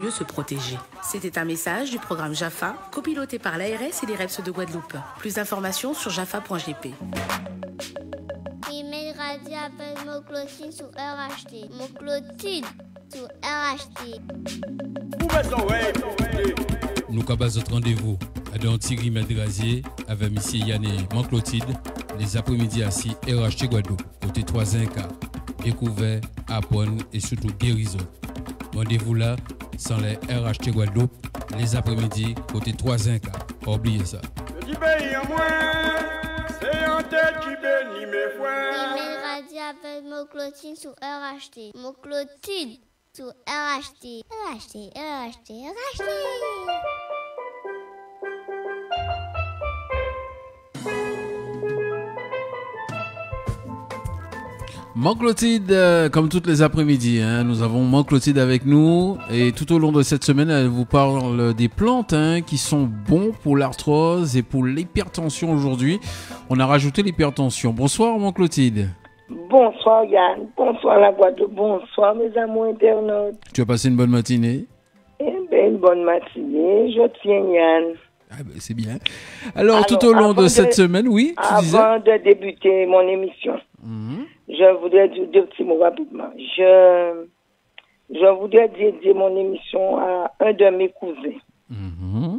mieux se protéger. C'était un message du programme JAFA, copiloté par l'ARS et les REPS de Guadeloupe. Plus d'informations sur jafa.gp. Email radio avec mon Clotilde sur RHT. Mon Clotilde sur RHT. Nous avons notre rendez-vous à Thierry Medrazier avec M. Yann et mon Clotilde les après-midi assis RHT Guadeloupe, côté 3-1-4. Découvert, apprendre et surtout guérison. Rendez-vous là, sans les RHT Guadeloupe, les après-midi, côté 3-1-4. Pas oublier ça. Email radio avec mon Clotilde sur RHT. Mon Clotilde sur RHT. RHT. Mon Clotilde, comme toutes les après-midi, nous avons Mon Clotilde avec nous et tout au long de cette semaine, elle vous parle des plantes qui sont bons pour l'arthrose et pour l'hypertension aujourd'hui. On a rajouté l'hypertension. Bonsoir Mon Clotilde. Bonsoir Yann, bonsoir la Guadeloupe, bonsoir mes amours internautes. Tu as passé une bonne matinée? Eh bien, une bonne matinée, je tiens Yann. Ah ben, c'est bien. Alors tout au long de cette semaine, oui, tu disais? Avant de débuter mon émission, je voudrais dire deux petits mots rapidement. Je voudrais dédier mon émission à un de mes cousins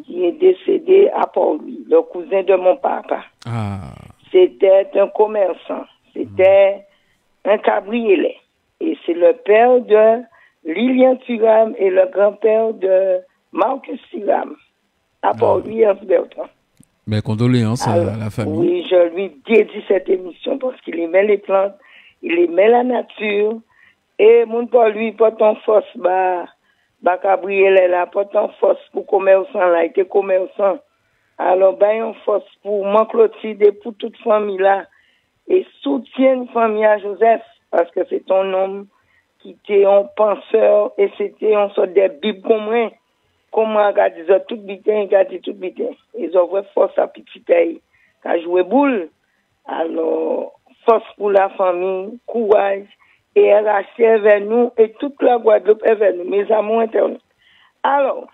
qui est décédé à Port-Louis, le cousin de mon papa. Ah. C'était un commerçant, c'était un cabriolet. Et c'est le père de Lilian Thuram et le grand-père de Marcus Thuram à Port-Louis, Bertrand. Mes condoléances à la famille. Oui, je lui dédie cette émission parce qu'il aimait les plantes, il aimait la nature. Et mon Paul lui porte en force, cabriolet là, porte en force pour commerçant là, il était commerçant. Alors, en force pour mon Clotilde et pour toute famille là. Et soutienne famille à Joseph, parce que c'est un homme qui était un penseur et c'était un sorte de bible commun. Comment ils ont tout bitin, ils ont fait force à petit pays, qui a joué boule. Alors, force pour la famille, courage, et RHT est vers nous, et toute la Guadeloupe est vers nous, mes amours internautes. Alors,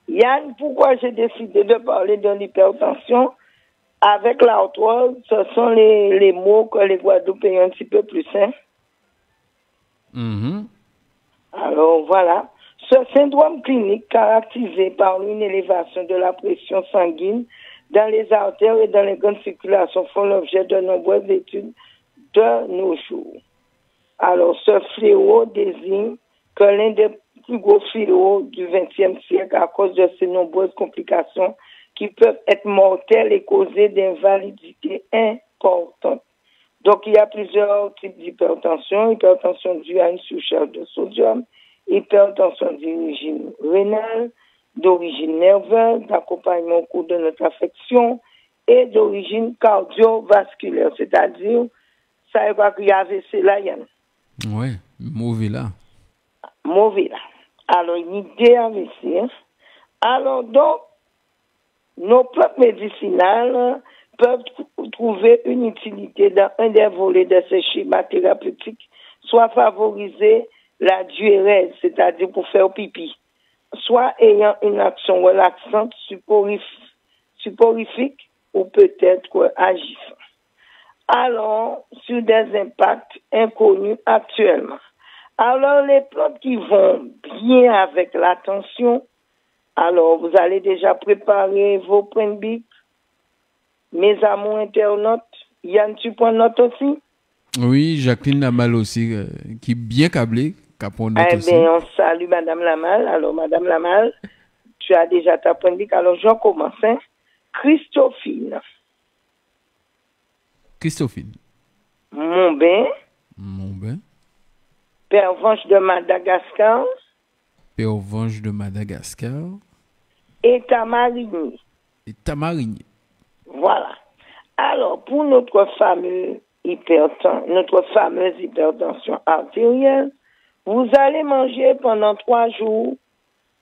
Yann, pourquoi j'ai décidé de parler de l'hypertension avec l'arthrose? Ce sont les mots que les Guadeloupéens un petit peu plus sains. Alors, voilà. Ce syndrome clinique caractérisé par une élévation de la pression sanguine dans les artères et dans les grandes circulations font l'objet de nombreuses études de nos jours. Alors, ce fléau désigne que l'un des plus gros fléaux du XXe siècle à cause de ces nombreuses complications qui peuvent être mortelles et causer d'invalidité importante. Donc, il y a plusieurs types d'hypertension. Hypertension due à une surcharge de sodium, hypertension d'origine rénale, d'origine nerveuse, d'accompagnement au cours de notre affection et d'origine cardiovasculaire, c'est-à-dire, ça évacue AVC là, Yann. Oui, mauvais là. Mauvais là. Alors, une idée AVC. Alors, donc, nos plantes médicinales peuvent trouver une utilité dans un des volets de ces schémas thérapeutiques, soit favoriser la diurèse, c'est-à-dire pour faire pipi, soit ayant une action relaxante, suporifique ou peut-être agissant. Alors, sur des impacts inconnus actuellement. Alors, les plantes qui vont bien avec la tension, alors vous allez déjà préparer vos points de bic. Mes amours internautes, Yann, tu prends note aussi? Oui, Jacqueline Lamal aussi, qui est bien câblée, qui prend note aussi. Eh bien, on salue Madame Lamal. Alors, Madame Lamal, tu as déjà ta point de bic. Alors, j'en commence. Christophine. Monbin. Pervenche de Madagascar. Et Tamarigny. Voilà. Alors, pour notre fameuse hypertension artérielle, vous allez manger pendant 3 jours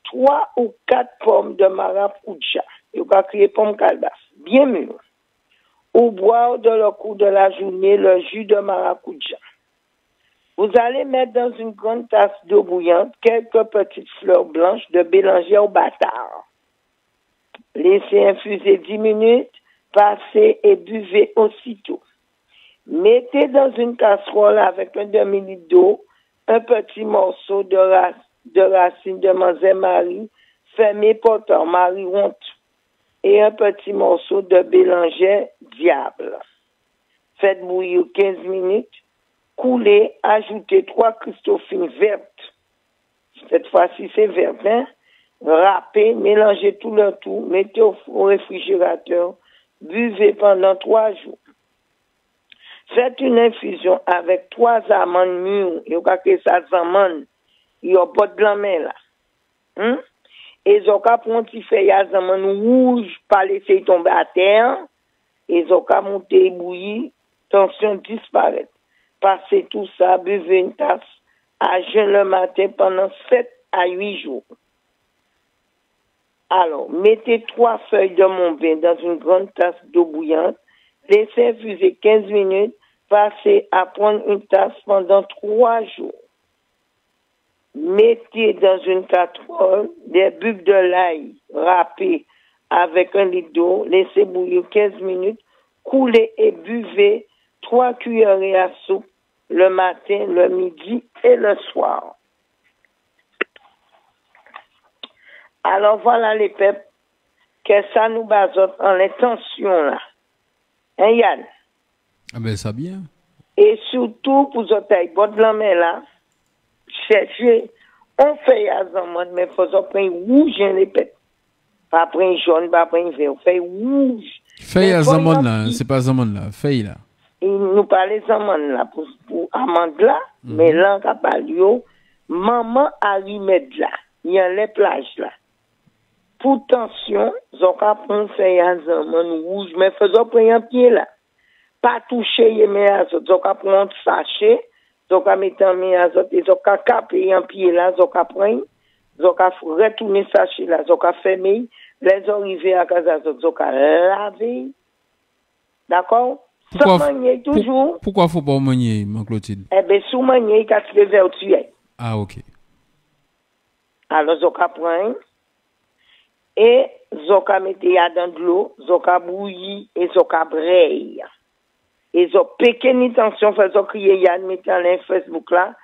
3 ou 4 pommes de maracuja. Et vous allez créer pommes calebasse, bien mûres. Ou boire dans le cours de la journée le jus de maracuja. Vous allez mettre dans une grande tasse d'eau bouillante quelques petites fleurs blanches de bélanger au bâtard. Laissez infuser 10 minutes, passez et buvez aussitôt. Mettez dans une casserole avec un demi-litre d'eau un petit morceau de racine de manzé-marie, fermé portant marie-honte, et un petit morceau de bélanger diable. Faites bouillir 15 minutes, coulez, ajoutez 3 Christophines vertes. Cette fois-ci, c'est vert, hein? Râpez, mélangez tout le tout, mettez au réfrigérateur, buvez pendant 3 jours. Faites une infusion avec 3 amandes mûres. Il y a que ça amandes. Il y a pas de blanc là. Et ils ont qu'à prendre un petit feuillage d'amandes rouges, pas laisser tomber à terre. Et ils ont qu'à monter et bouillir. Tension disparaît. Passez tout ça, buvez une tasse à jeun le matin pendant 7 à 8 jours. Alors, mettez 3 feuilles de monbain dans une grande tasse d'eau bouillante. Laissez infuser 15 minutes, passez à prendre une tasse pendant 3 jours. Mettez dans une casserole des bulbes de l'ail râpés avec 1 litre d'eau, laissez bouillir 15 minutes, coulez et buvez 3 cuillerées à soupe le matin, le midi et le soir. Alors voilà les peuples, que ça nous basote en l'intention là. Hein, Yann? Ah ben, ça bien. Et surtout, pour les bonnes de la main là, chercher, on fait à zaman, mais il faut prendre rouge et les pètes. Pas prendre jaune, pas prendre vert, on fait rouge. Feuille à zaman là, c'est pas zaman là, feuille là. Il nous parlait zaman là, pour amande là, mais là, on parle maman a remettre là, il y a les plages là. Pour tension, on va prendre feuille à zaman rouge, mais faisons prendre un pied là. Pas toucher les mains à ça, on va prendre un sachet, on va mettre un main à ça, on va caper un pied là, on va prendre, on va retourner sachet là, on va fermer, les arriver à casa, on va laver. D'accord? Sans manier toujours. Pourquoi faut pas manier, ma Clotilde? Eh bien, sous manier, il y a des vertus. Ah, ok. Alors, on va prendre. Et zoka mette dans de l'eau, zoka bouilli et zoka braille. Et zo pequeñe tension faisant crier Yann mette en ligne Facebook là.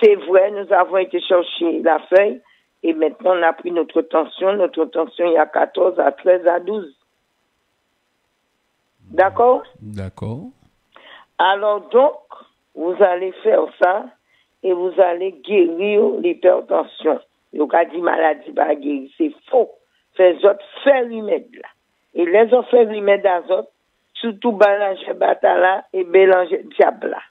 C'est vrai, nous avons été chercher la feuille et maintenant on a pris notre tension. Notre tension il y a 14 à 13 à 12. D'accord? D'accord. Alors donc, vous allez faire ça et vous allez guérir l'hypertension. Il y a dit maladie pas guérir, c'est faux. Fais autres faire remède là. Et les autres faire remède d'azote, surtout bélanger batala et bélanger diable là.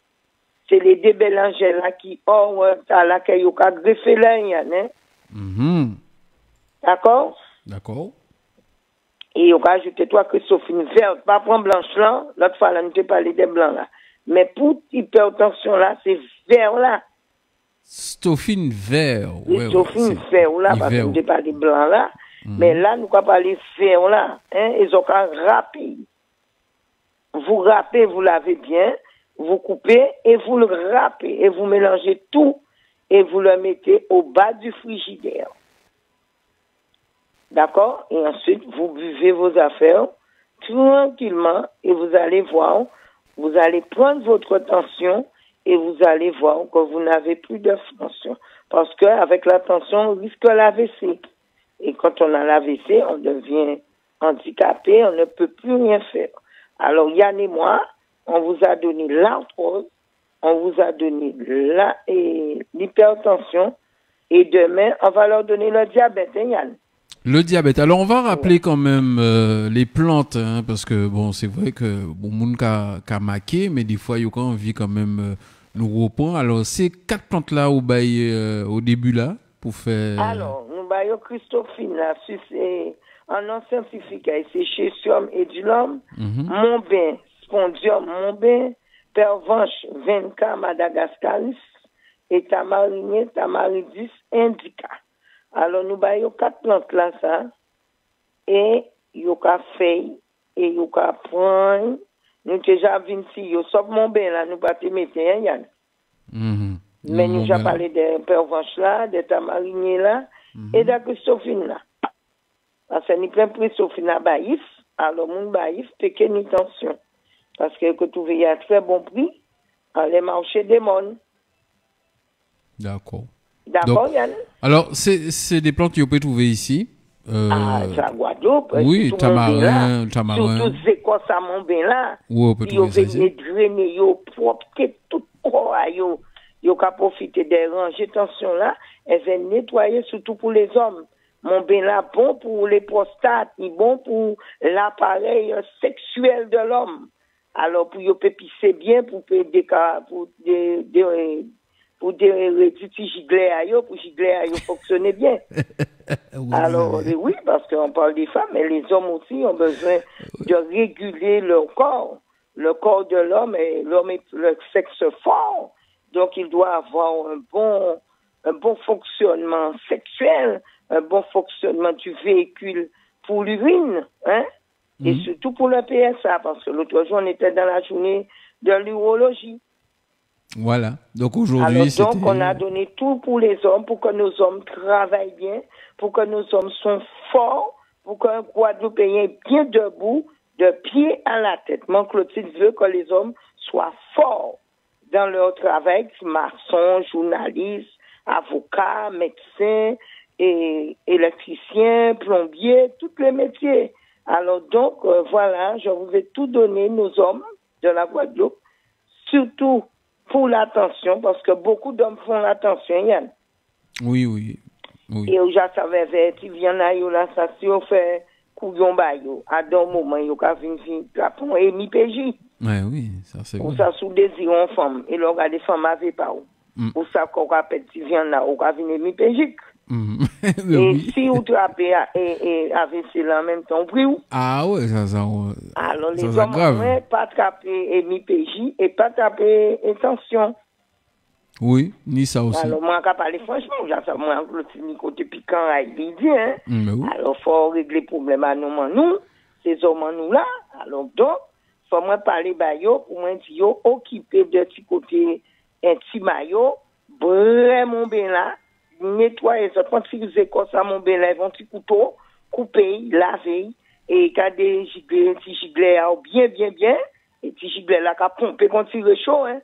C'est les deux bélangers là qui ont là qui ont greffé là, hein. D'accord? D'accord. Et ils ont ajouté 3 Christophines vertes, pas prendre blanche là, l'autre fois là, nous t'ai parlé des blancs là. Mais pour hypertension là, c'est vert là. Stophine vert. Ouais, Stophine vert là, parce que nous t'ai parlé blanc là. Mais là, nous avons parlé vert là, hein, ils ont râpé. Vous râpez, vous lavez bien, vous coupez et vous le râpez et vous mélangez tout et vous le mettez au bas du frigidaire. D'accord? Et ensuite, vous buvez vos affaires tranquillement et vous allez voir, vous allez prendre votre tension et vous allez voir que vous n'avez plus de tension. Parce qu'avec la tension, on risque l'AVC. Et quand on a l'AVC, on devient handicapé, on ne peut plus rien faire. Alors, Yann et moi, on vous a donné l'arthrose, on vous a donné l'hypertension, et demain, on va leur donner le diabète, hein, Yann? Le diabète. Alors, on va rappeler quand même les plantes, hein, parce que, bon, c'est vrai que, bon, moun ka maqué, mais des fois, il y a envie quand même nous reprendre. Alors, ces 4 plantes-là, au début, là, pour faire... Alors, nous baillons Christophine, là, c'est un nom scientifique, c'est Chesium edulum, Monbain, Spondium Monbain, Pervenche, Venca, Madagascaris, et Tamaridis indica. Alors, nous baillons 4 plantes là, ça, et yoka feuille, et yoka prendre, nous déjà 26, yo, sauf Monbain, là, nous pas te mettre, hein, Yann? Mais nous avons parlé de Pervenche là, de Tamarinier là, et de Christophine là. Parce que nous prenons Christophine à Baïf, alors mon Baïf, pequeñe tension. Parce que vous trouvez à très bon prix, dans les marchés des mondes. D'accord. D'accord, Donc, Yann? Alors, c'est des plantes que vous pouvez trouver ici. C'est à Guadeloupe. Oui, tamarin. Surtout ces écoles à Montbin là. Oui, on peut trouver ça ici. Ils viennent drainer, ils propre tout corps, ils ont profité des rangées tension là, elles viennent nettoyer surtout pour les hommes. Montbin là, bon pour les prostates, bon pour l'appareil sexuel de l'homme. Alors, pour y pisser bien, pour des petits gigles à yo, pour gigler à yo fonctionner bien. Alors, oui, parce qu'on parle des femmes, mais les hommes aussi ont besoin de réguler leur corps. Le corps de l'homme, l'homme est le sexe fort. Donc, il doit avoir un bon fonctionnement sexuel, un bon fonctionnement du véhicule pour l'urine, hein? Et surtout pour le PSA, parce que l'autre jour, on était dans la journée de l'urologie. Voilà. Donc aujourd'hui, donc on a donné tout pour les hommes, pour que nos hommes travaillent bien, pour que nos hommes soient forts, pour qu'un Guadeloupéen est bien debout, de pied à la tête. Mon Clotilde veut que les hommes soient forts dans leur travail, maçons, journalistes, avocats, médecins, et électriciens, plombiers, tous les métiers. Alors donc, voilà, je vous ai tout donné, nos hommes de la Guadeloupe, surtout pour l'attention, parce que beaucoup d'hommes font l'attention, Yann. Oui. Et où je savais, tu viens là, ça si on fait couillon bayo, à d'un moment, il y a une capon et mi-PJ. Oui, ça c'est vrai. Ou ça sous désir en femme, et là, des femmes avaient pas où. Ou ça, qu'on rappelle, tu viens là, ou qu'on vient mi-PJ. Et si vous trappez et AVC là en même temps, oui ou? Ah ouais, ça. Alors les hommes ne pas trapper mi-PJ et pas trapper intention. Oui, ni ça aussi. Alors moi, quand parler franchement, moi, le côté piquant à l'idée, hein. Oui. Alors faut régler le problème à nous, ces hommes nous là. Alors donc, faut moi parler bayo pour moi dire occupé de petit côté intime yo, vraiment bien là. Nettoyer ça quand vous écoles ça mon bel un petit couteau couper laver et garder gigler petit gigler bien et petit gigler là qu'a pomper quand il est chaud hein.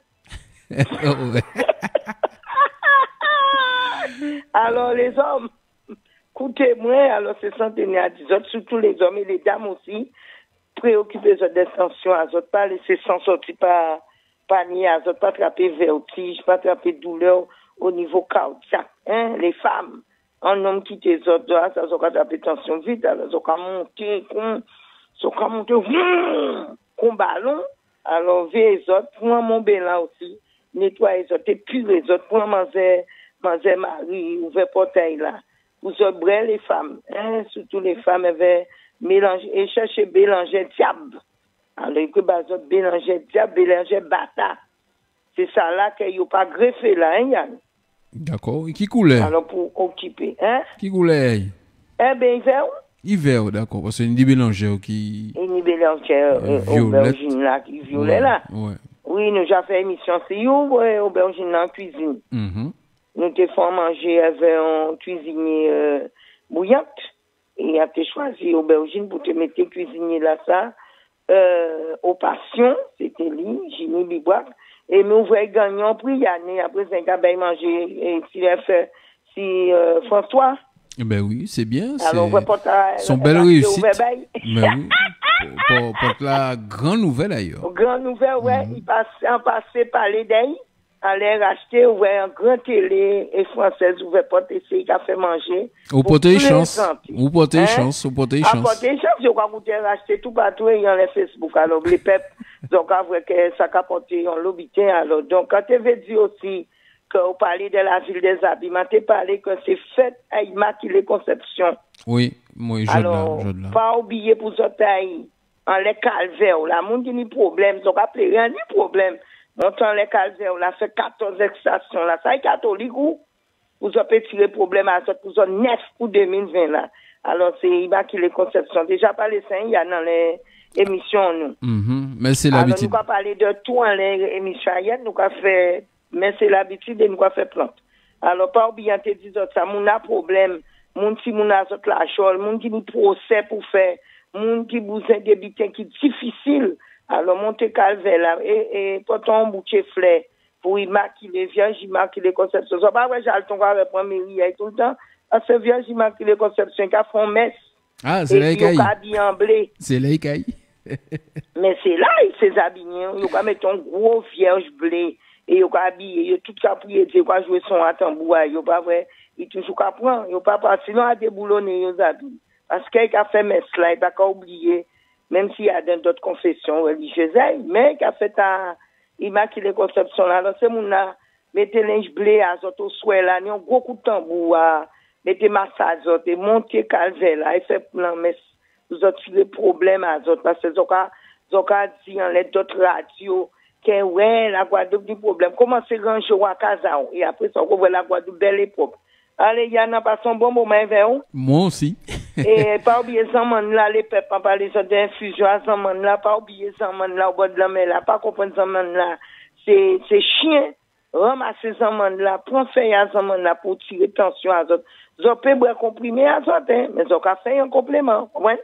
Alors les hommes écoutez-moi alors c'est centenaire à 10 autres surtout les hommes et les dames aussi préoccupez de d'attention à autres pas laisser sans sortir pas panier à autres pas attraper vertige pas attraper douleur au niveau cardiaque, hein, les femmes, un homme qui les autres, ça, ça va taper tension vite, alors, ça va monter, comme ballon, alors, les autres, pour mon ben là aussi, nettoyer les autres, et puis les autres, pour manger Marie, ouvert portail là, vous autres, les femmes, hein, surtout les femmes, avaient mélangé, et chercher mélanger diable. Alors, il peut mélanger diable, mélanger bata. C'est ça là qu'il n'y a pas greffé là, hein, Yann? D'accord. Et qui coulait? Alors, pour occuper, hein? Qui coulait? Eh bien, hiver. Hiver, d'accord. Parce que c'est une bélangère qui. Une bélangère aubergine là, qui violet là. Ouais. Oui, nous avons fait émission, c'est aubergine en cuisine. Nous avons fait manger avec un cuisinier bouillante. Et a choisi aubergine pour te mettre cuisinier là, ça. Aux passions, c'était lui, Jimmy Bibois. Et nous voyons gagnant prix année après 5 ans manger si François. Eh ben oui, c'est bien. Alors son belle réussite. Mais oui. Pour la grande nouvelle d'ailleurs. Grande nouvelle, ouais. Il passait par les days. Aller acheter un grand télé et française ouvert porte essayer qu'à faire manger. Ou porter chance. Ou porter chance. Ou porter chance. Porter chance, je crois que vous acheter tout partout et les Facebook. Alors, les peuples, donc, après que ça a porté en l'obité. Alors, donc, quand tu veux dire aussi que vous parlez de la ville des habillements, tu parlé que c'est fait à Immaculée Conception. Oui, je alors, pas oublier pour ça, en les calvaires, la monde qui a des problèmes, donc, appelez rien de problème. Montant les calvaires, on a fait 14 extractions là. Ça est catholique ou vous avez tiré problème à ça pour 9 pour 2020 là. Alors c'est Immaculée Conception. Déjà parlé ça, il y a dans les émissions nous. Mais c'est l'habitude. Alors nous pas parler de tout en les émissions hier, nous avons fait mais c'est l'habitude de nous faire plante. Alors, pas oublier, te dit ça, mon a problème, mon si mon a zot la chol, mon qui nous procès pour faire, mon qui besoin de bitins qui difficile. Alors, monter calvaire là, et pourtant, boucher fleur, pour immaculer, vierge immaculée conception. C'est pas vrai, j'ai le temps de reprendre mairie tout le temps, parce que vierge immaculée conception, qui a fait messe. Ah, c'est là, il c'est là, mais c'est là, il s'est habillé, il a mettre un gros vierge blé, et il a habillé, il a tout ça pour aider, il a joué son tambour, il pas vrai, il toujours qu'à prendre, il pas parti, sinon il a déboulonné, il a habillé. Parce qu'il a fait messe là, il n'a pas oublié, même s'il y a d'autres confessions religieuses, mais il a fait un immaculée conception là, alors c'est mon là, mettez linge blé à autres souhait là, il y a un gros coup de tambour, mettez massage, et montez calvaire là, il fait plein messe, vous avez des problèmes à autres, parce que Zoka dit en l'aide d'autres radios, que ouais, la Guadeloupe du problème, comment c'est ranger à Casa, et après ça, on voit la Guadeloupe belle et propre. Allez, Yann a passé un bon moment vers vous. Moi aussi. Et pas oublier Zaman là, les peuples, pas parler d'infusion à Zaman là, pas oublier Zaman là, au bord de la mer là, pas comprendre Zaman là, c'est chien, ramasser Zaman là, prendre feuille à Zaman là pour tirer tension à autres. Vous pouvez boire comprimé à autres, mais vous avez fait un complément, ouais.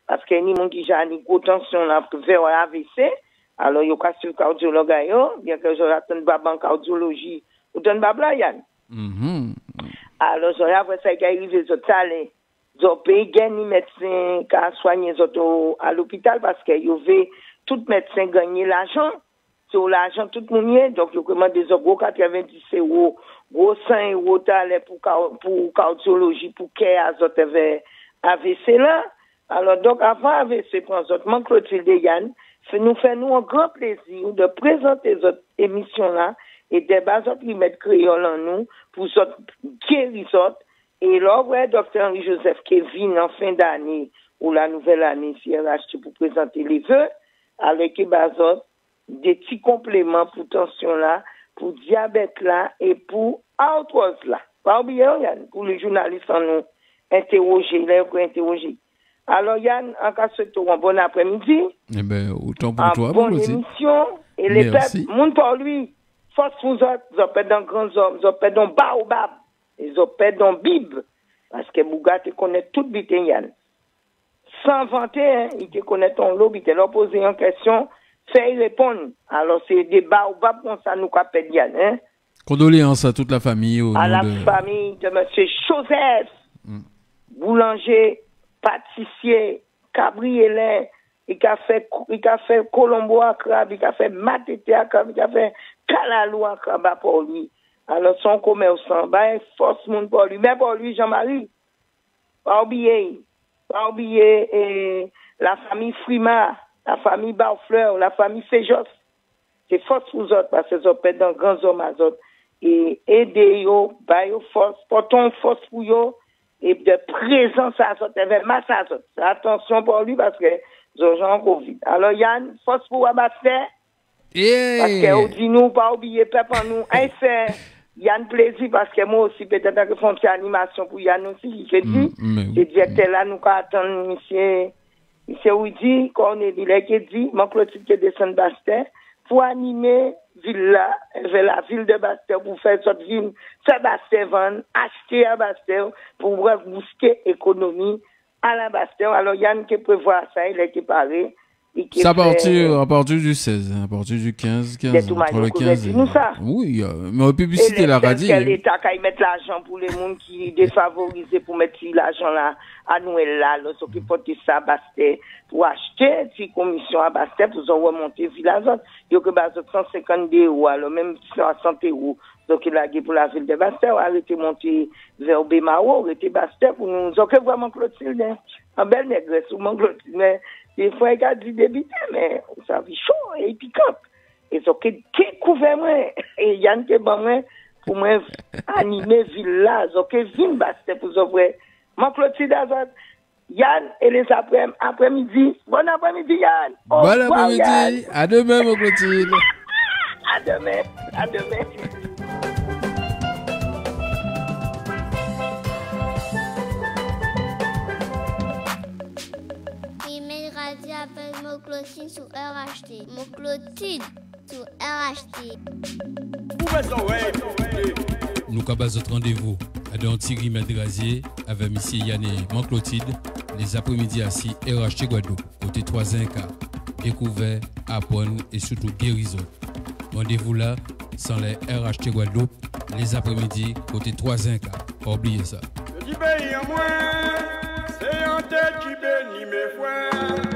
Parce qu'il y a des gens qui ont une grosse tension là, vers AVC, alors il y a un sur cardiologue, bien que je attends pas en cardiologie, ou donne pas là, Yann. Alors, après ça, il y a arrivé les autres allés. Ils ont payé des médecins qui ont soigné les autres à l'hôpital parce qu'il y avait tout médecin gagné l'argent. Sur l'argent, tout le monde. Donc, ils ont commandé des gros 90 €, gros 100 € pour cardiologie, pour qu'il y ait les autres AVC là. Alors, donc, avant AVC, pour les autres, Clotilde et Yann, nous faisons un grand plaisir de présenter ces autres émissions là. Et des bases qui mettent créole en nous pour guérir. Et là, ouais, docteur Henri-Joseph Kevin, en fin d'année, ou la nouvelle année, CRHT, pour présenter les vœux, avec les bases, des petits compléments pour tension là, pour diabète là, et pour arthrose là. Pas oublier, Yann, pour les journalistes en nous, interroger, interroger. Alors, Yann, en cas de un bon après-midi. Eh ben, autant pour toi, bonne émission. Et les peuples, monde pour lui. Force vous autres, ils ont dans grands hommes, ils ont dans baobab, ils ont dans Bible, parce que Bouga te connaît tout Yann. Sans vanter, hein, il te connaît ton lot, il te l'a posé en question, fait répondre. Alors c'est des baobab comme ça nous qu'appelle Yann, hein. Condoléances à toute la famille. À la famille de monsieur Joseph, boulanger, pâtissier, cabriolet, il a fait Colombo à Crab, il a fait Matete à Crab, il a fait Kalalou à Crab pour lui. Alors, son commerçant, ben, force monde pour lui. Mais pour lui, Jean-Marie, pas oublier, la famille Frima, la famille Barfleur, la famille Fejos. C'est force pour autres, parce que ça peut être dans grands hommes à autres. Et aider yo, force, portons force pour yo, et de présence à autres, avec masse à autres. Attention pour lui, parce que Jean Covid. Alors, Yann, force pour abattre. Parce que, dis-nous, pas oublier, peuple en nous, c'est Yann plaisir, parce que moi aussi, peut-être que font une animation pour Yann aussi, il fait dit, le directeur là, nous, quand attend, monsieur Oudi, qu'on est dit, qui dit, mon Clotilde qui descend Bastère, pour animer ville là, vers la ville de Bastère, pour faire cette ville, faire Bastère vendre, acheter à Bastère, pour booster l'économie à la Bastère. Alors, Yann qui prévoit ça, il est paré. Ça à partir du 16, à partir du 15, entre le 15 nous ça. Oui, mais la publicité la radio. L'État qui met l'argent pour les gens qui défavorisés pour mettre l'argent là à Noël là, ceux qui portent ça à Bastère pour acheter une commission à Bastère pour remonter village. Il y a que 150 €, alors même 160 €. Donc il a dit pour la ville de Bastère, arrêté monter vers Bémao, arrêté Bastère pour nous. Donc vraiment Clotilde, un bel négresse ou mon Clotilde, mais des fois, il a dit débiter, mais ça vit chaud et piquant. Et ça, qui couvert moi, et Yann qui est bon, pour moi, animer villa, ça, qui vient Bastère pour ça, mon Clotilde, Yann, et les après-midi. Bon après-midi, Yann. Bon après-midi. À demain, mon Clotilde. À demain. Radio appelle mon Clotilde sur RHT. Mon Clotilde sur RHT. Nous avons notre rendez-vous à Thierry Médrasier avec M. Yann Manclotide les après-midi assis RHT Guadeloupe, côté 3-1-4, découvert, apprendre et surtout guérison. Rendez-vous là, sans les RHT Guadeloupe, les après-midi, côté 3-1-4. Pas oublier ça. Je dis, c'est en tête qui bénit mes frères.